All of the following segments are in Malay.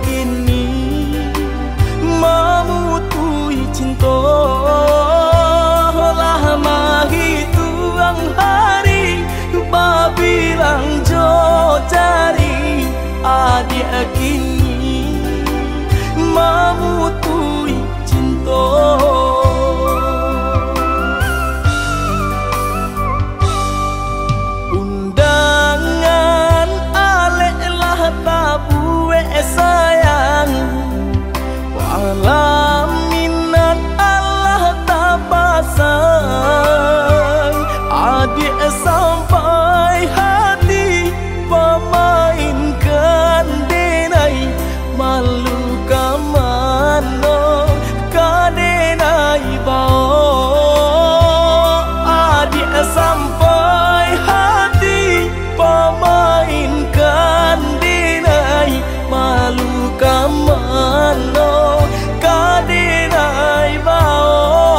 kini memutui cinta lama hituang hari babilang jo cari adik kini memutui cinta. Undangan aleklah tabuwe sayang walaminan Allah tak pasang adik sampai hati pemainkan denai malu kamano kadenai bao adik sampai hati pemainkan denai malu kamano kadenai bao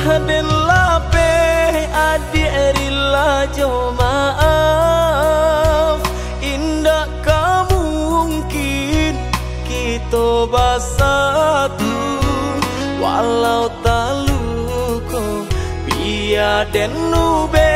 den lape adi erila jo maaf. Indah mungkin kita bersatu walau taluko biar den nube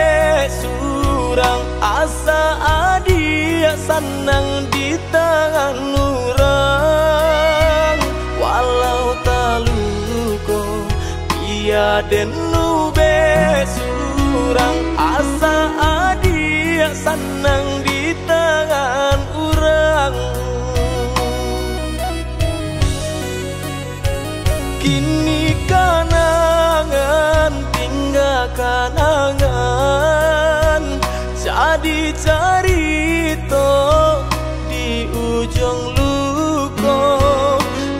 surang asa adia senang di tangan orang walau taluko biar den nube surang asa adia senang di tangan orang. Kini kanangan tinggal kanangan jadi cerita di ujung luko.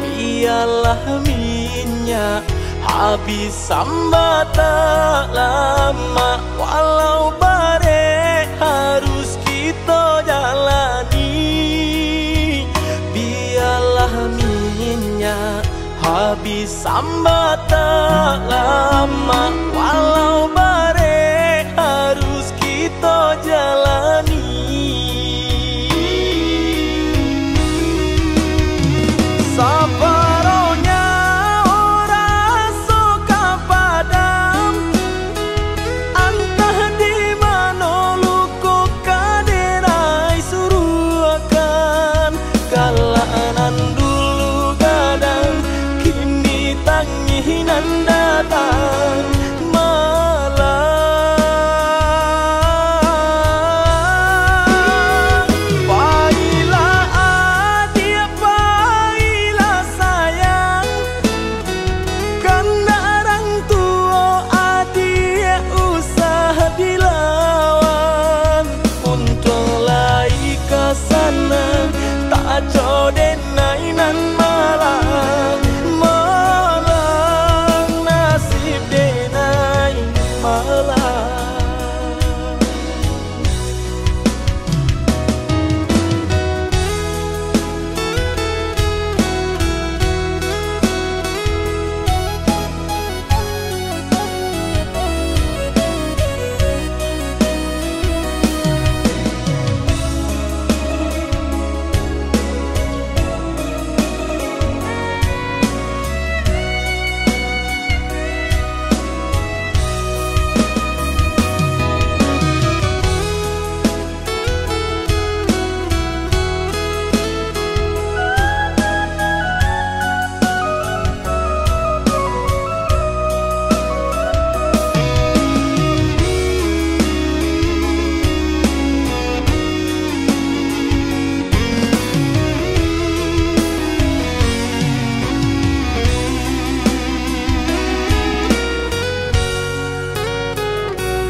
Biarlah minyak habis sambat tak lama walau bare harus kita jalani. Biarlah minyak habis sambat tak lama walau bare harus kita jalani. Saparonya orang suka padam entah di mana luku kaderai suruh akan kalanan dulu gadang kini tanginan datang malam. Pailah adik pailah sayang kan orang tua adik usah dilawan. Untung lai ke sana tak jodoh nainan malang.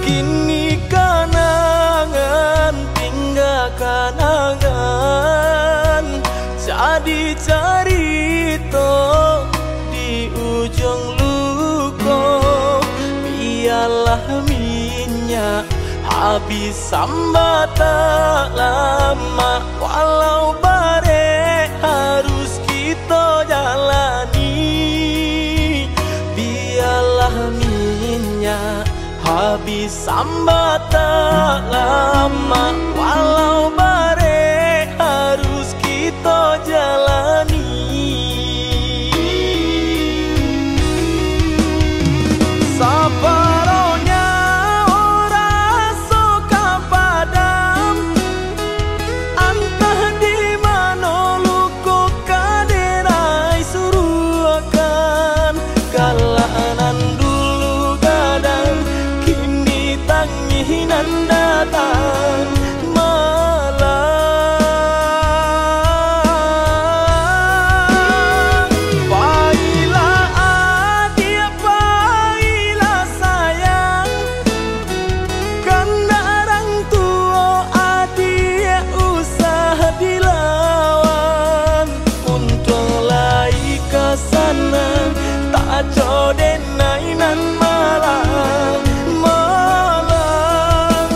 Kini kanangan tinggal kanangan jadi cerita di ujung luko. Biarlah minyak habis sambat tak lama walau bare harus kita jalani. Biarlah minyak habis sambat tak lama walau bare harus kita jalani. Saparonya orang suka padam entah di mana luku kaderai suruh akan kalanan dulu gadang kini tanginan datang malam. Pailah adik pailah sayang kan orang tua adik usah dilawan. Untung lai ke sana tak jodoh nainan malang. Malang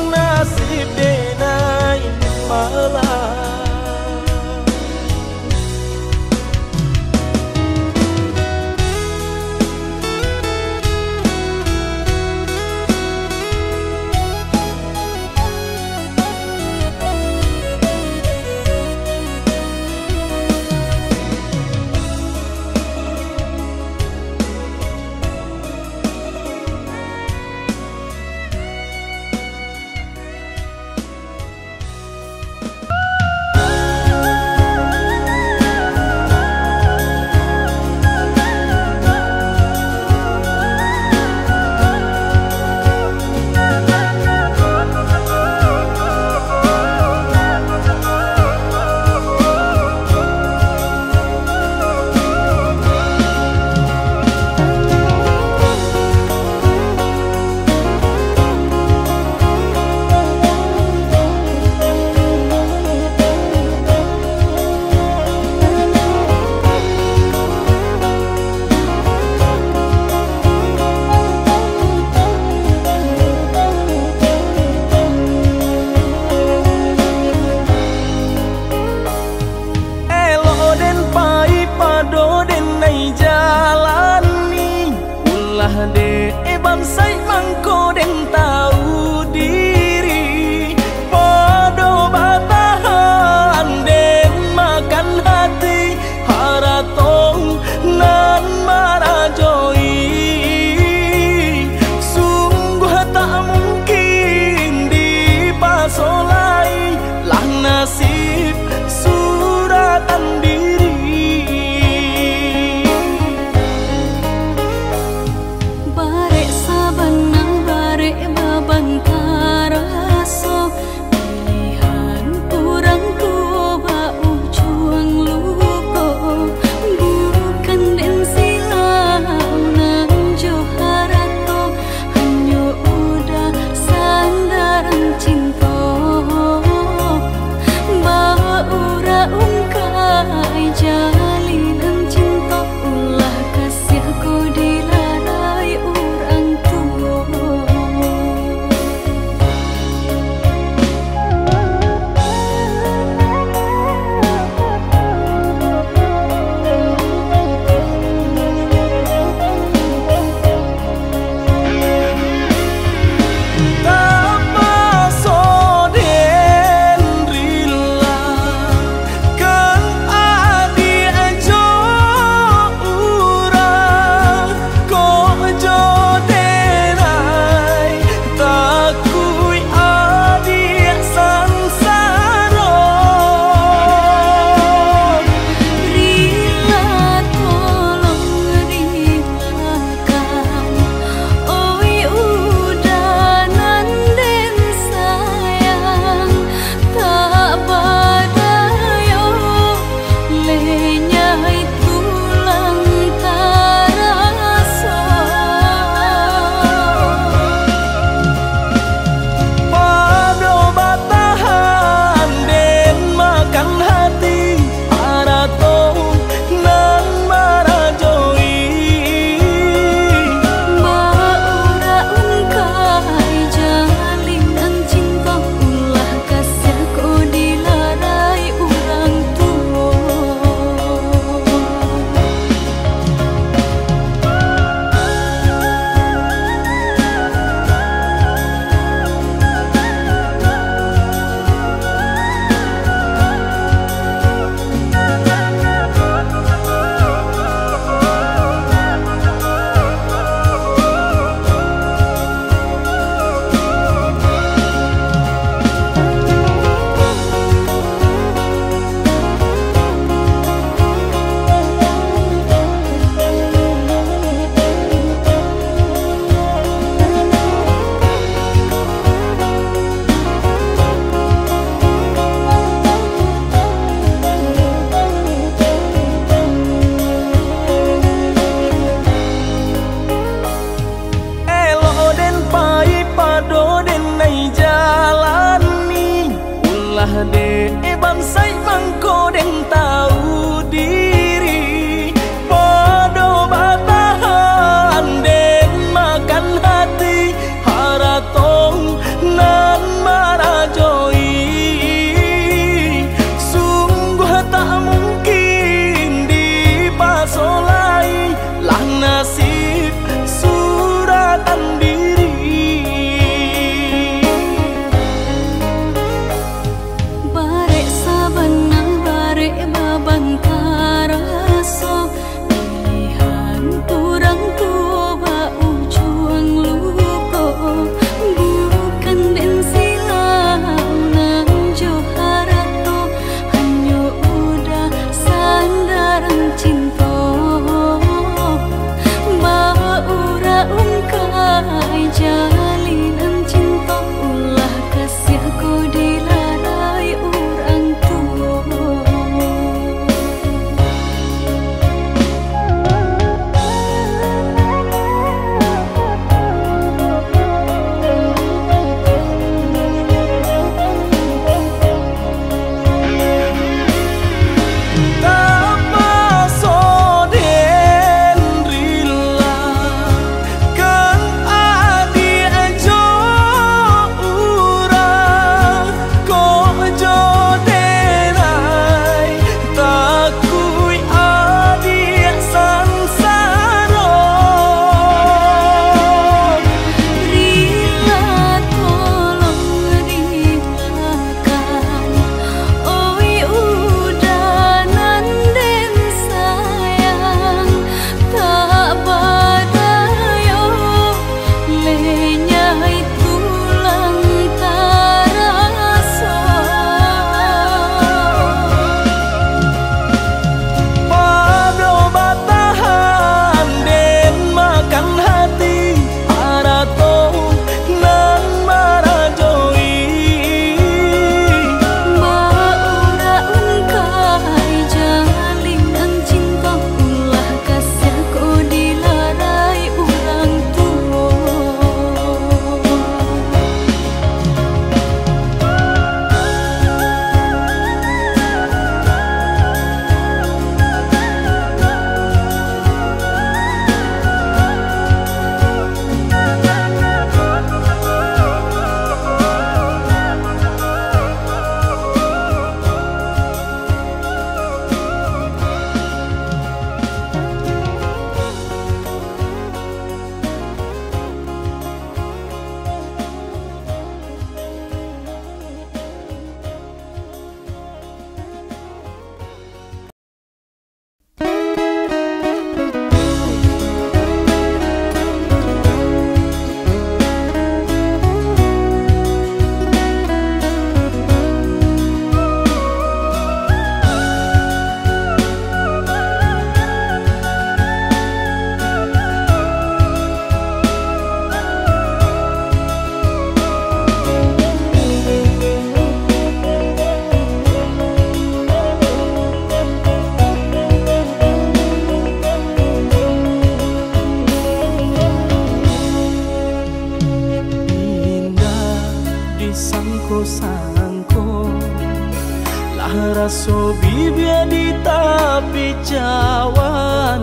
raso bibia di tapi cawan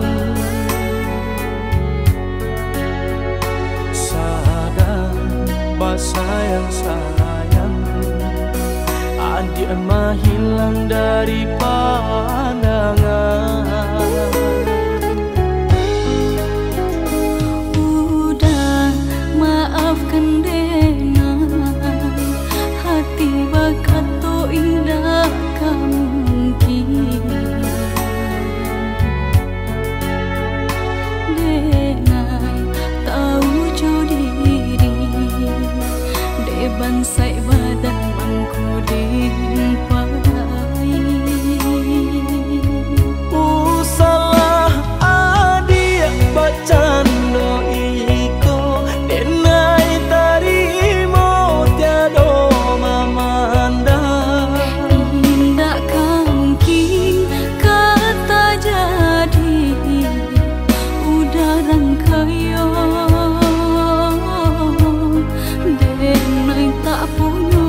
sadar basayang sayang adik mah hilang dari pandangan. Udah maafkan dengan hati bakat tu indah mungkin dengan tahu jo diri deban sai badan mangku dimpai usalah adik bacando iko denai tarimo tiado mamanda indah mungkin kata jadi udah rangkayo denai tak punya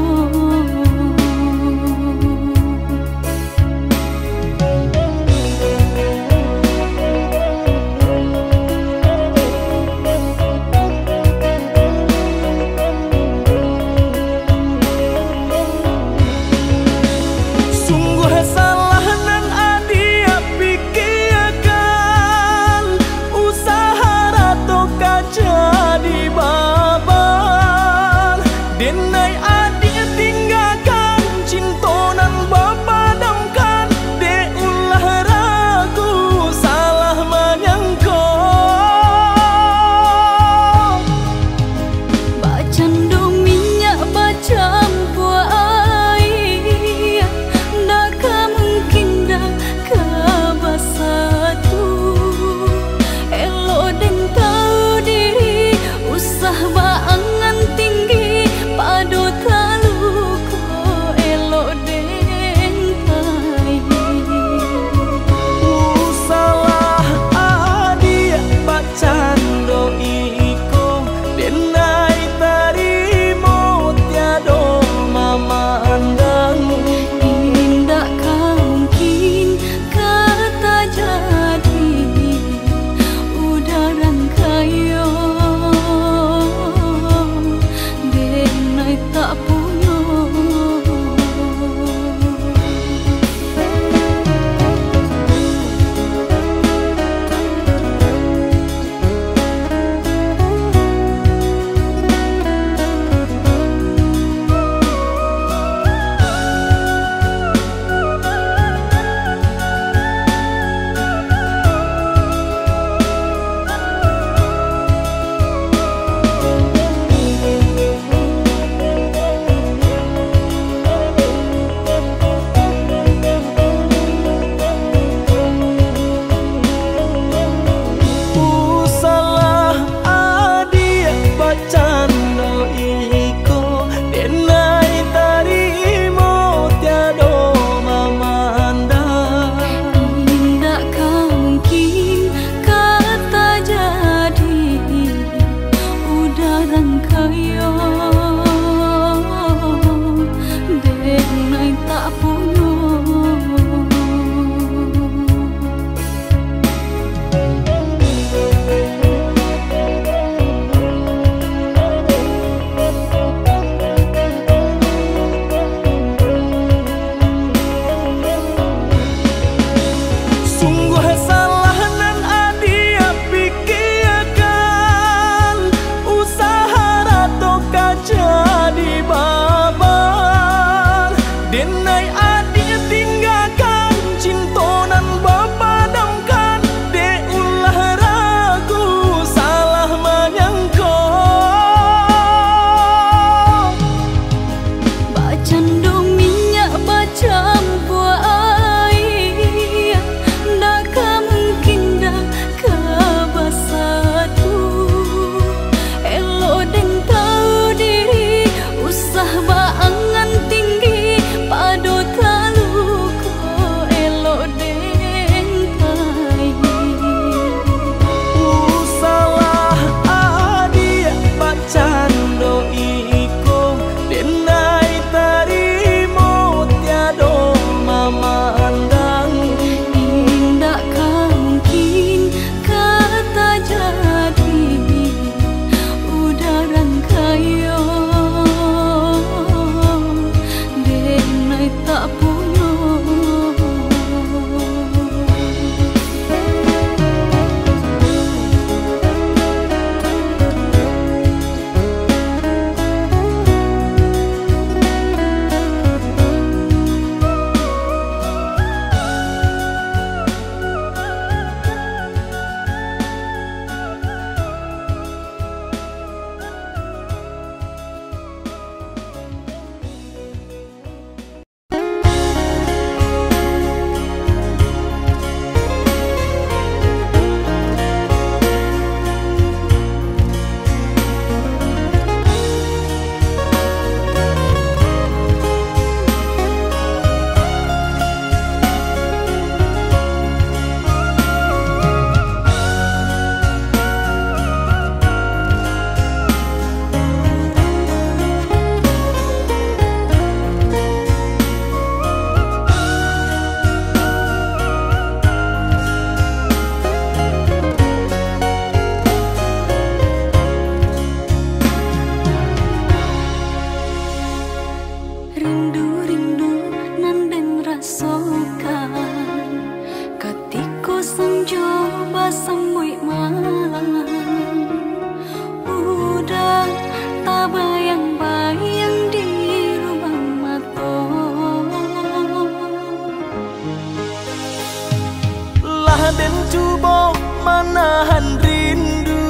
menahan rindu.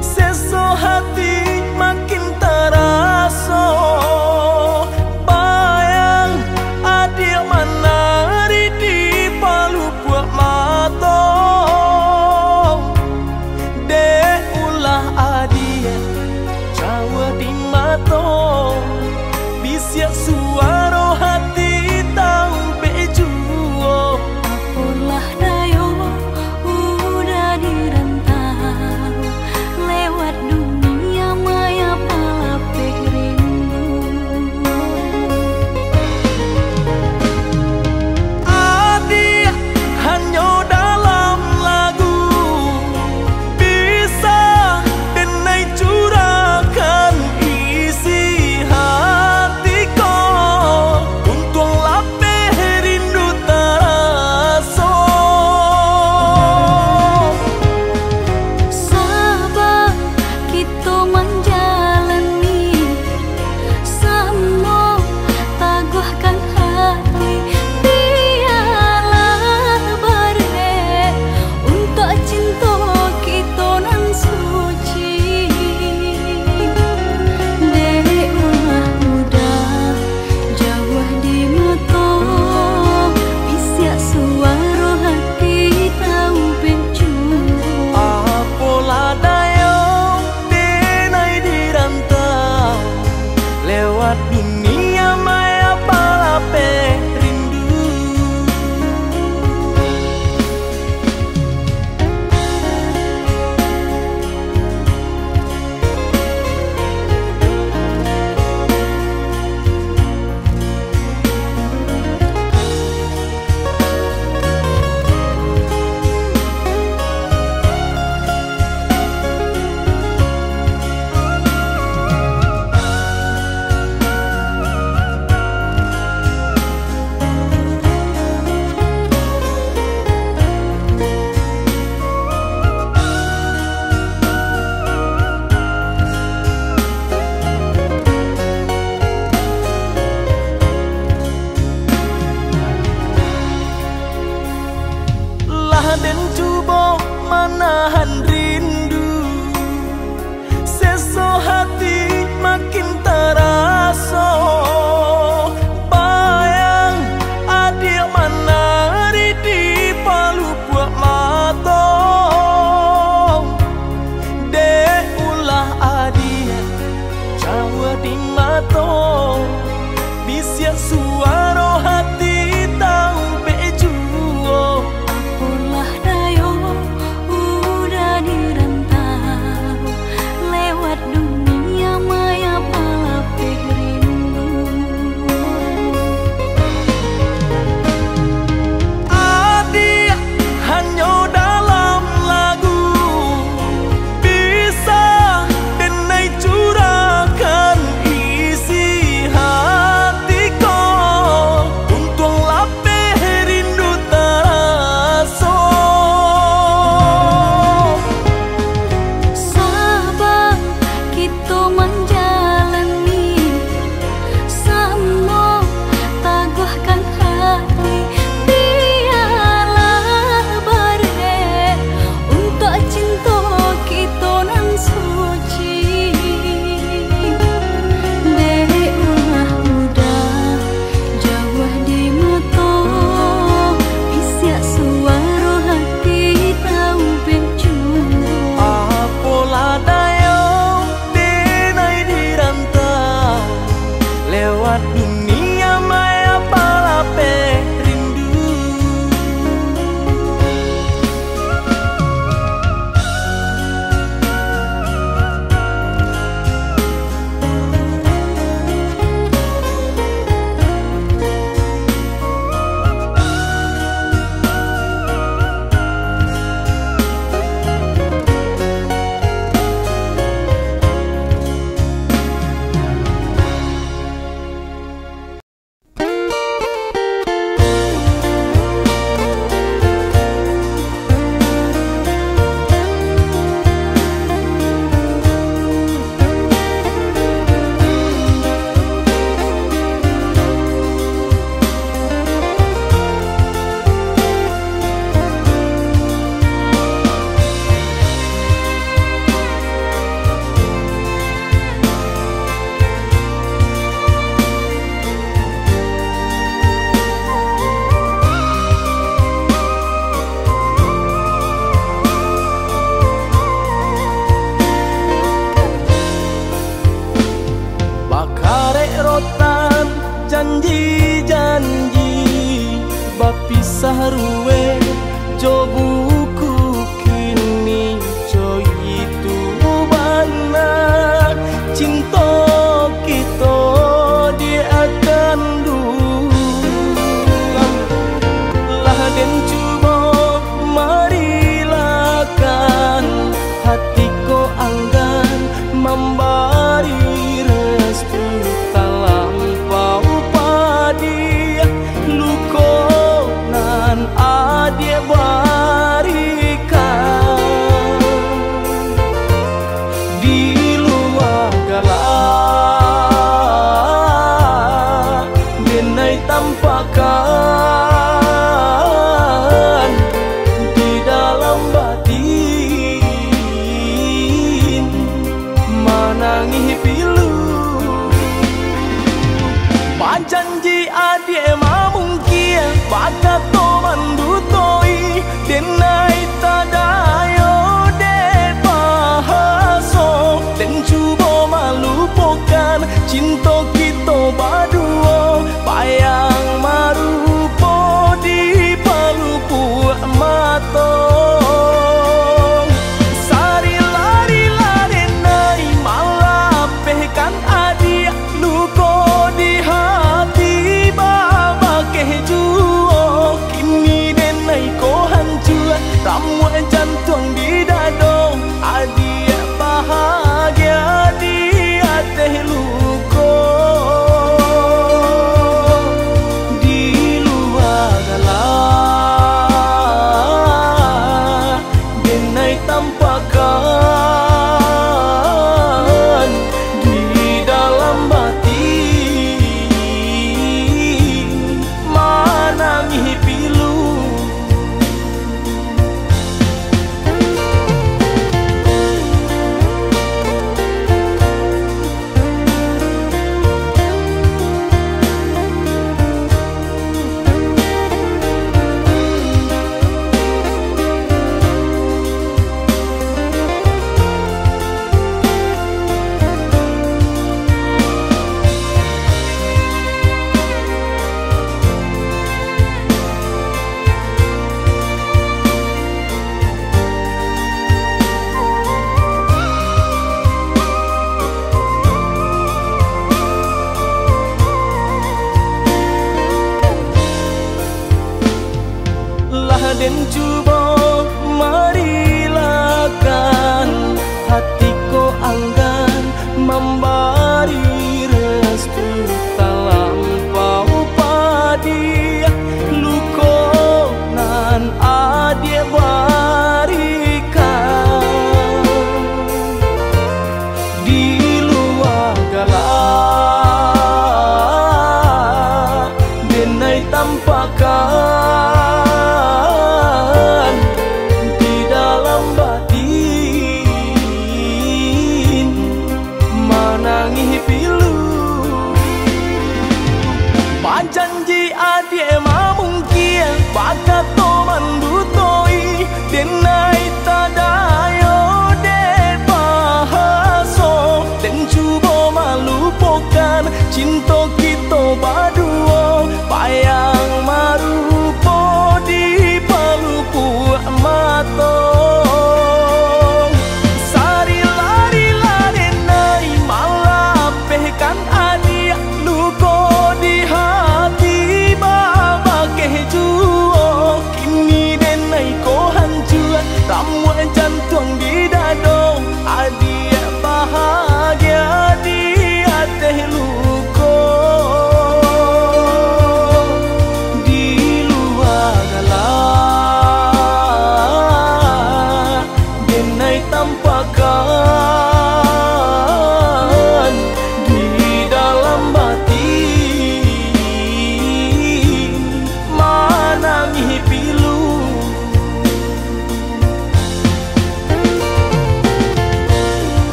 Seso hati makin terasa, bayang adik menari di palu buat mata. Dek ulah adik Jawa di mata, bisiak suara hati tahu bejuo. Apalah dayo udah di sarue jo buku kini jo itu mana cinta kita dia akan dulang lah den cuba marilah kan hatiku anggan memberi restu talampau padi luko nan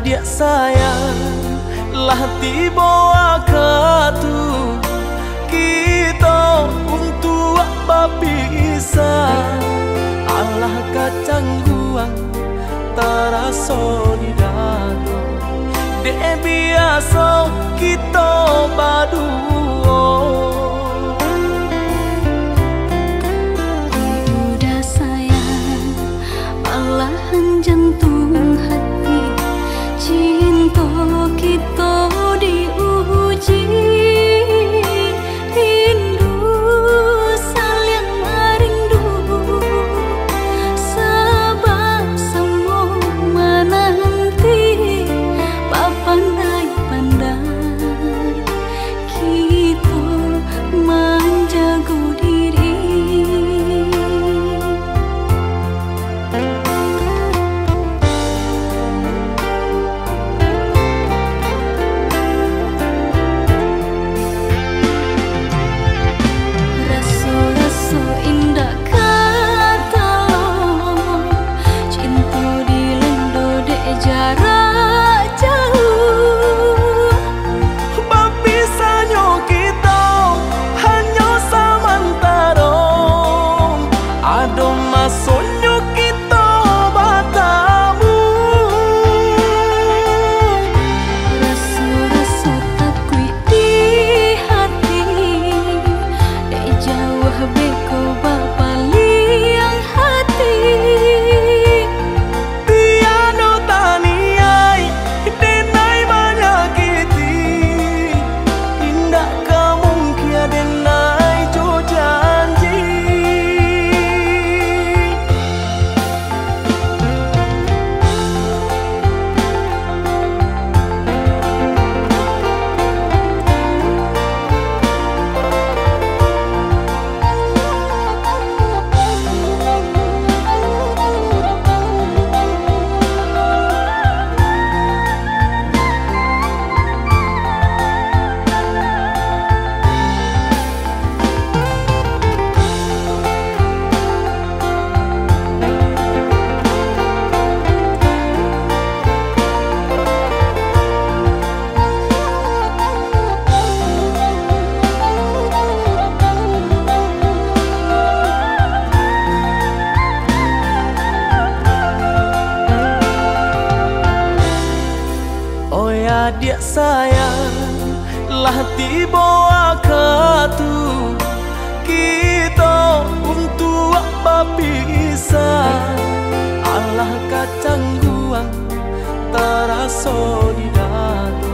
dia sayang lah tiba waktu kita untuk berpisah. Allah kacangguang terasa di dada, dek biasa kita berdua. Udah sayang, malahan jantung hati, cinta kita diuji. Rindu saling rindu, sebab semua menanti pandai-pandai kita menjaga diri. Rasa-rasa indah kata lo, cinta dilendo dek jarak jauh. Berpisahnya kita hanya sementara, ada masanya kita bertemu. Rasa-rasa takut di hati, dek jauh beko bapaliang hati. Tiada taniai denai menyakiti, indah kemungkinan denai jo janji. Oh ya dia sayang lah tiba waktu kita untuk berpisah. Allah kacangguang terasa di dada,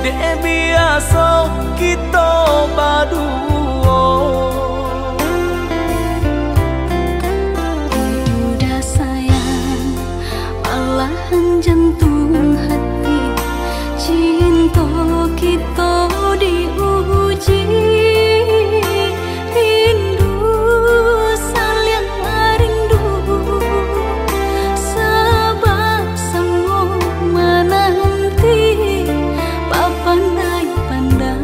dek biasa kita berdua. Udah sayang, malahan jantung hati, cinta kita diuji. Rindu saling rindu, sebab semua menanti pandai-pandai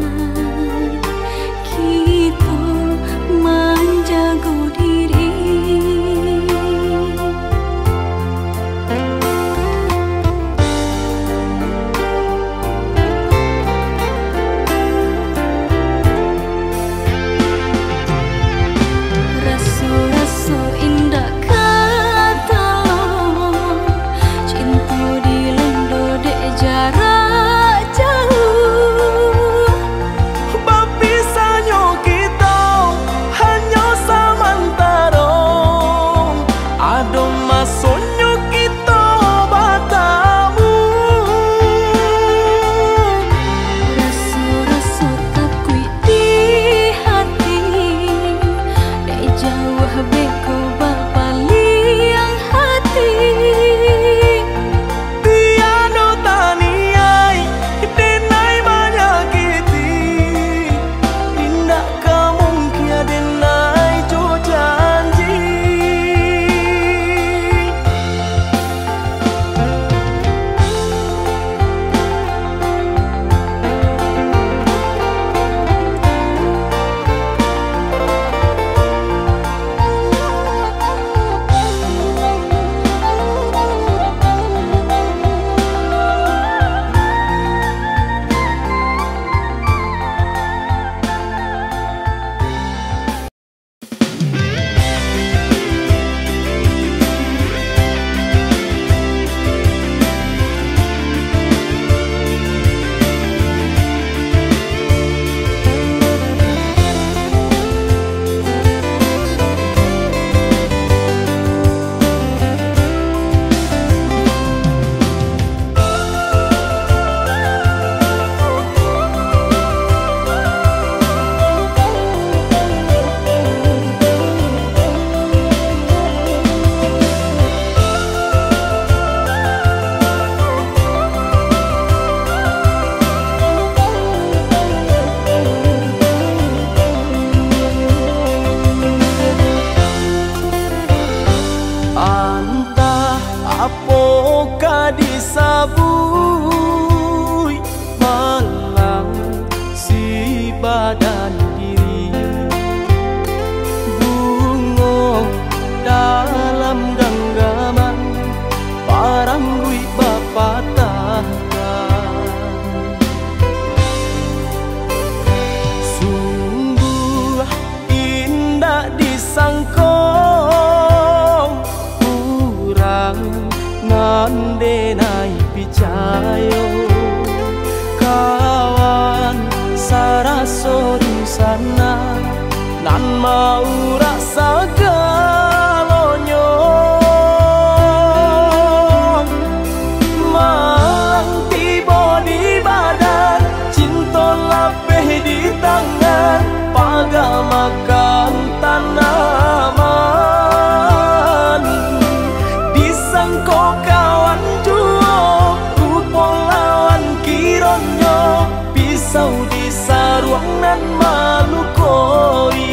disangkong kurang nandenai picayo kawan saraso di sana nan mau rasa galonyo malang tiba di badan cinta lapeh di tangan pagal makan tanaman disangko kawan duo rupo lawan kironyo pisau di saruang nan malu koi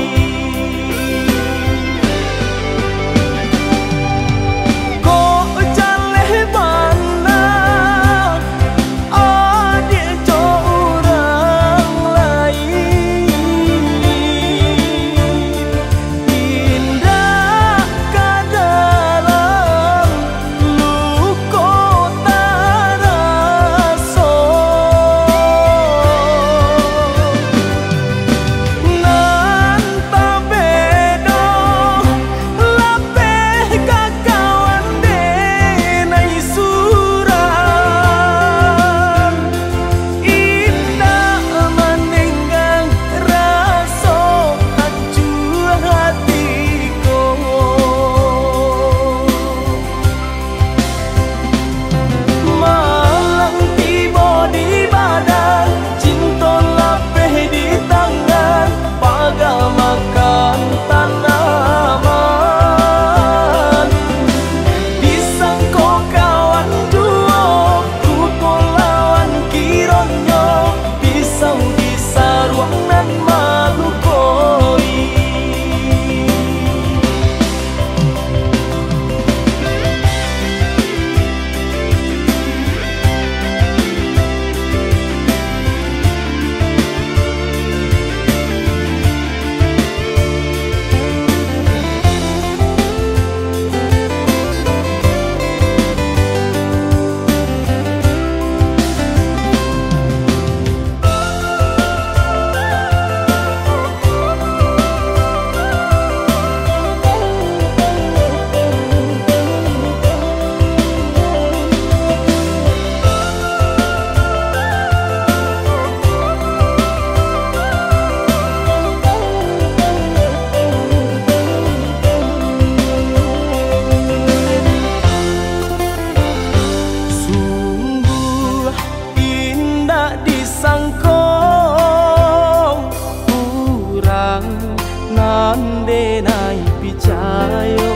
nandenai picayo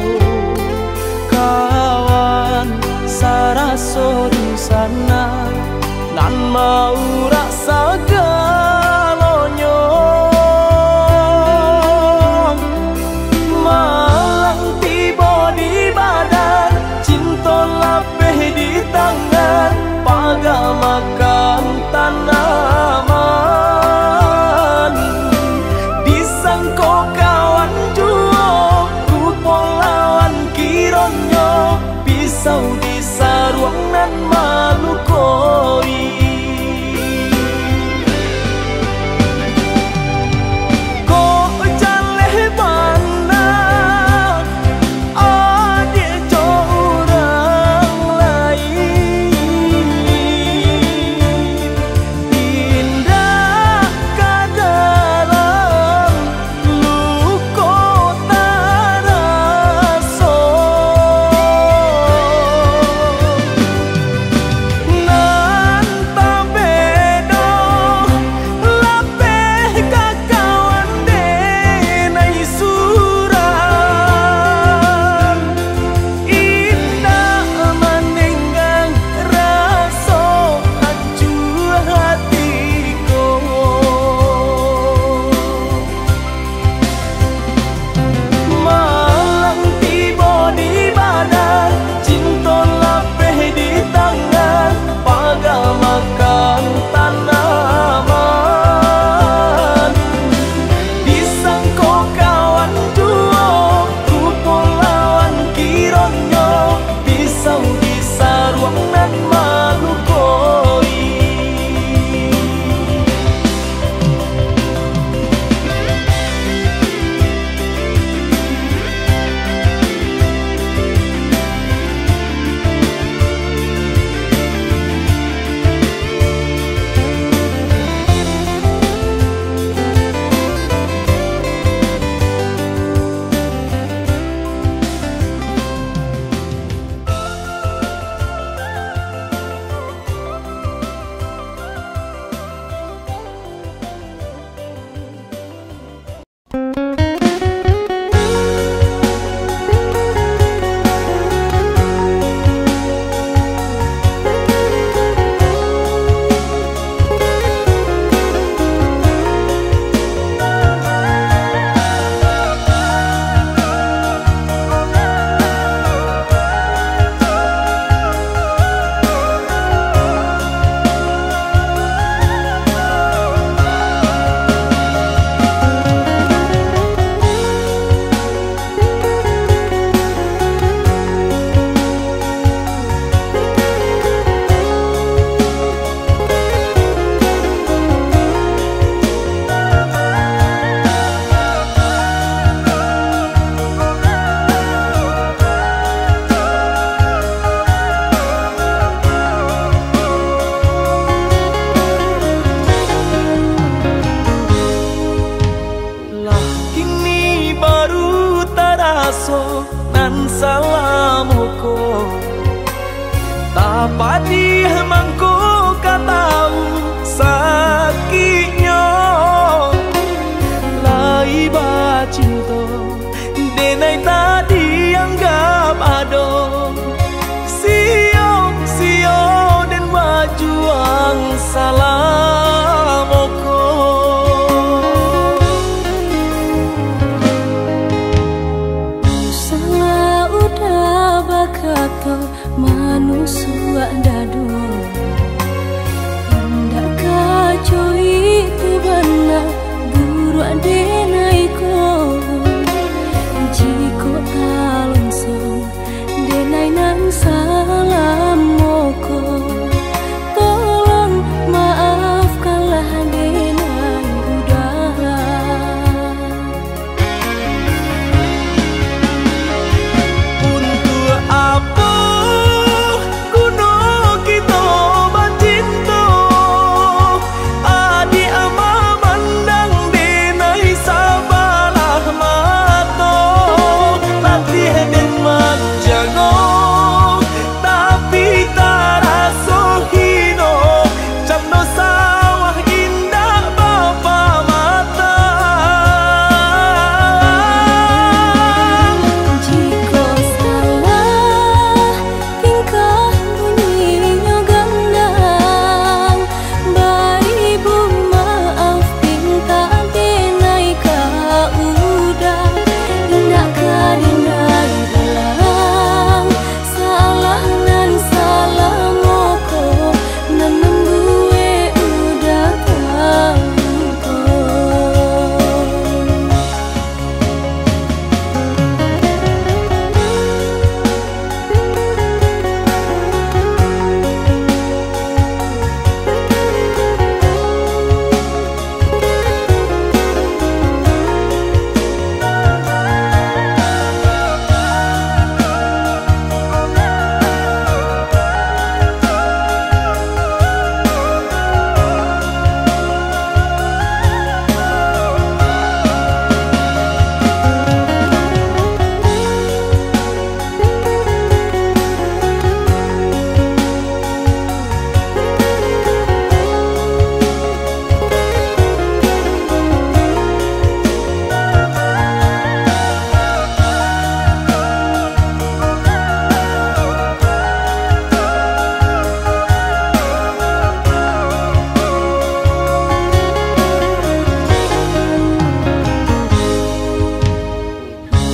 kawan saraso di sana nan mau rasa galonyo malang tiba di badan cinta lapeh di tangan pagal makan tanaman disangko kawan duo rupo lawan kironyo pisau di saruang nan malu koi raso nan salamoko tapadi mangko katau sakitnya lai ba cinta denai tadi anggap ado sio dan bajuang salamoko salah udah bakato manusia dado indah kacau itu benar buru adenaiko jiko alonsong denai nang salam moko tolong maafkanlah denai udara untuk apa kuno kita bacinto adi ama mandang denai sabalah mato latih den manjango tapi taraso hino jamno sawah indah bapa mata jiko salah tingkah bunyinya gandang baibu maaf pinta denai ka udah indah ka denai dalang salah nan salah moko nan membuwe udah tahu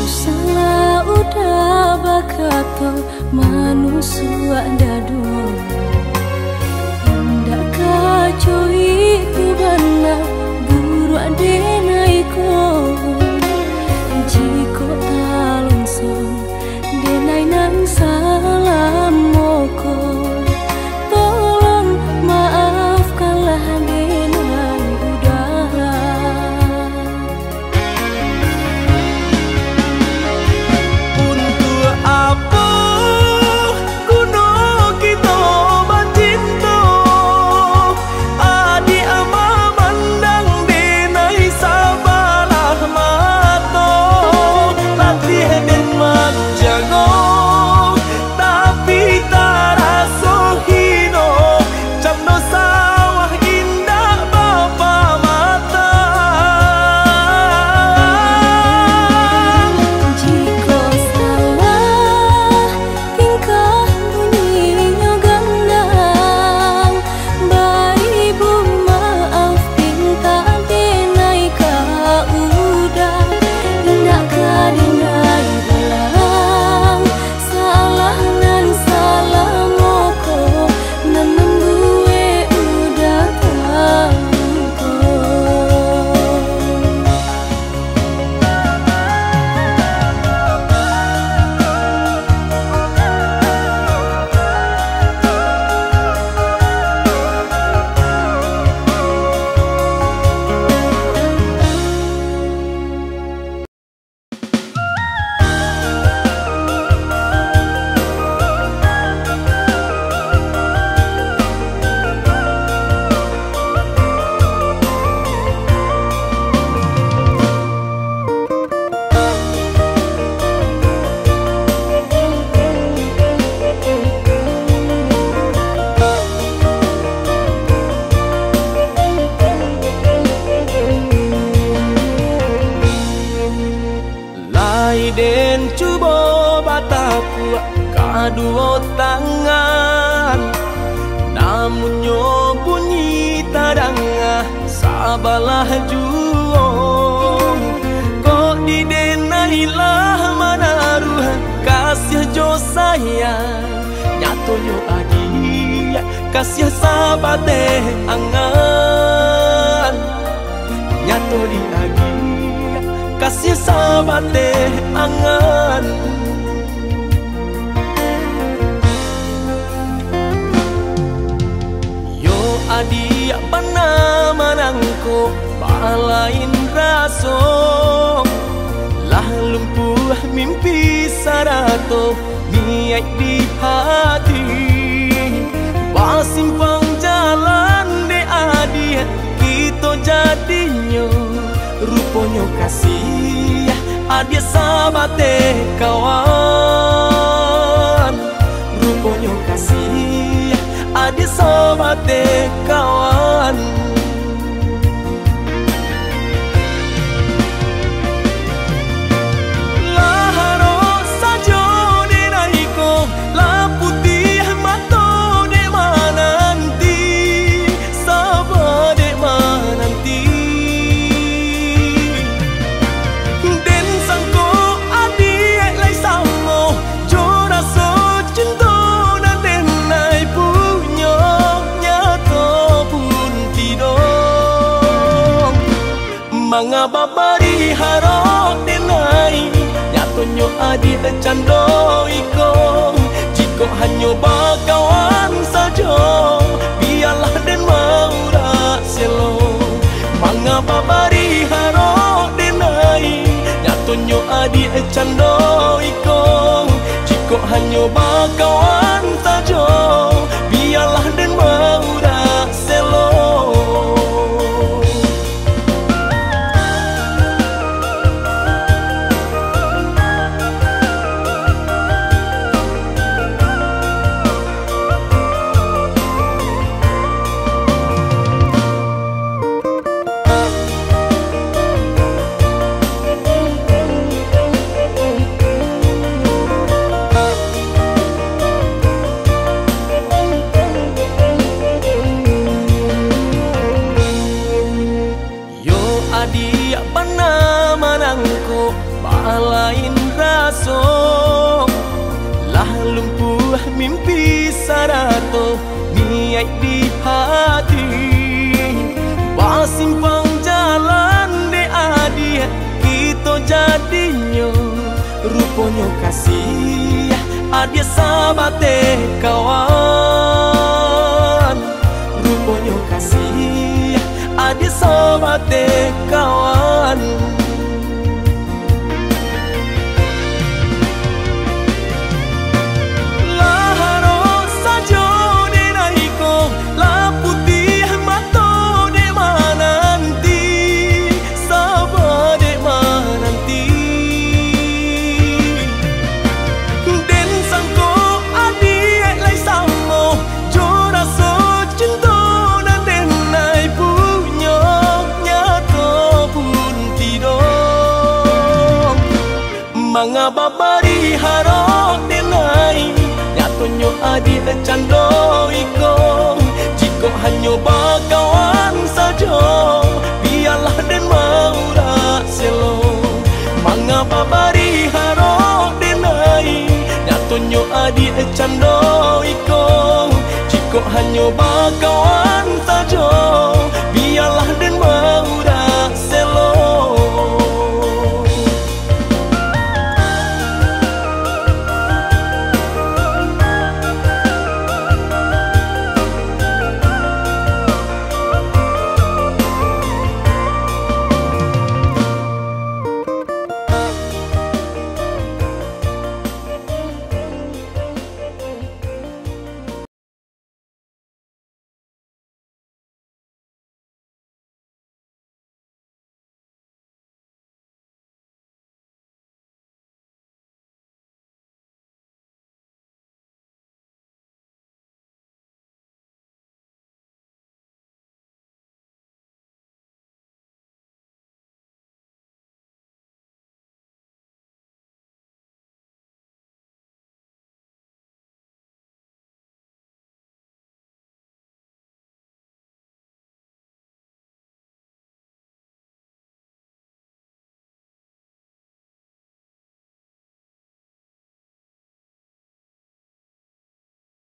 salah udah bakato manusia dado indah kacau itu benar buru adenaiko jiko alonsong denai nang salam moko tolong maafkanlah denai udara untuk apa kuno Ai den cuba bataku kadua tangan, namun nyo bunyi tadangah sabalah juong. Kok didenailah manaruh kasih jo sayang, nyatonyo adi kasih sabate angan, nyato di adi kasih sabate angan. Yo adi pana manangko balain raso, lah lumpuh mimpi sarato niat di hati. Simpang jalan de adi kita jadinya, rupanya kasih adia sabate kawan, rupanya kasih adia sabate kawan. Manga babari harok denai, nyatonyo adi cando iko. Jika hanya bakawan saja, biarlah den maura selo. Manga babari harok denai, nyatonyo adi cando iko. Jika hanya bakawan saja, biarlah den maura selo. Adia pana manangko balain raso, lah lumpuh mimpi sarato niat di hati. Simpang jalan de adia kita jadinya, rupanya kasih adia sabate kawan, rupanya kasih adia sabate kawan. Laharo sajo denaiko, la putih mato de mananti, sabade mananti. Den sangko adi lai samo, jora so cinta dan denai punya nyato pun tidong. Manga babari harok denai, nyatonyo adi cando iko. Jika hanya bakawan saja, biarlah den maura selo. Manga babari harok denai, nyatonyo adi cando iko. Jika hanya bakawan saja,